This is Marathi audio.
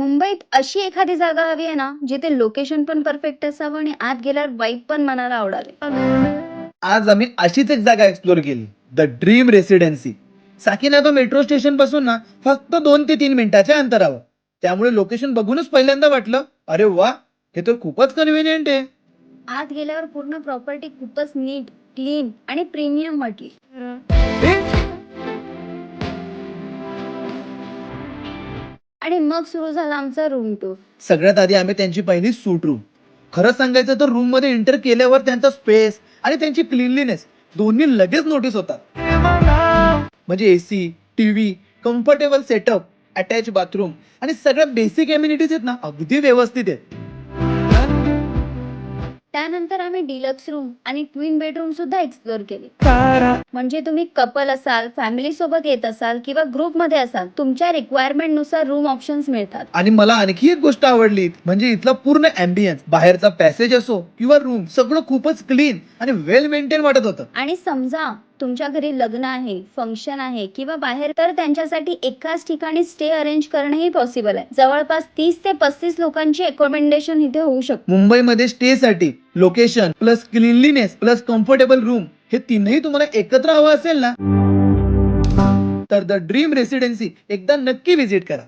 मुंबईत अशी एखादी जागा हवी आहे ना, जिथे लोकेशन पण परफेक्ट असावं आणि आत गेल्यावर वाईब पण मनाला आवडावी. आज आम्ही अशीच एक जागा एक्सप्लोर केली, the dream residency. Sakinaka metro station पासून ना फक्त 2 ते 3 मिनिटाच्या अंतरावर. त्यामुळे लोकेशन बघूनच पहिल्यांदा वाटलं, अरे वा, हे तर खूपच कन्व्हिनियंट आहे. आत गेल्यावर पूर्ण प्रॉपर्टी खूपच नीट, क्लीन आणि प्रीमियम वाटली. आणि मग सुरू झाला आमचा रूम टूर. सगळ्यात आधी आम्ही त्यांची पहिली सूट रूम. खरं सांगायचं तर रूम मध्ये एंटर केल्यावर त्यांचा स्पेस आणि त्यांची क्लीनलीनेस दोन्ही लगेच नोटीस होतात. म्हणजे AC, TV, comfortable setup, attach bathroom आणि सगळ्या बेसिक एम्युनिटीज आहेत ना, अगदी व्यवस्थित आहेत. त्यानंतर आम्ही डिलक्स रूम आणि ट्विन बेडरूम सुद्धा एक्सप्लोर केले. म्हणजे तुम्ही कपल असाल, फॅमिली सोबत येत असाल किंवा ग्रुप मध्ये असाल, तुमच्या रिक्वायरमेंट नुसार रूम ऑप्शन्स मिळतात. आणि मला आणखी एक गोष्ट आवडली, म्हणजे इथला पूर्ण अँबियन्स, बाहेरचा पॅसेज असो किंवा रूम, सगळं खूपच क्लीन आणि वेल मेंटेन वाटत होतं. आणि समजा तुमच्या घरी लग्न आहे, फंक्शन आहे किंवा बाहेर, तर त्यांच्यासाठी एकाच ठिकाणी स्टे अरेंज करणंही पॉसिबल आहे. जवळपास 30 ते 35 लोकांची अकोमोडेशन इथे होऊ शकते. मुंबईमध्ये स्टे साठी location plus cleanliness plus comfortable room, हे तीनही तुम्हाला एकत्र हवं असेल ना, तर द ड्रीम रेसिडेन्सी एकदा नक्की व्हिजिट करा.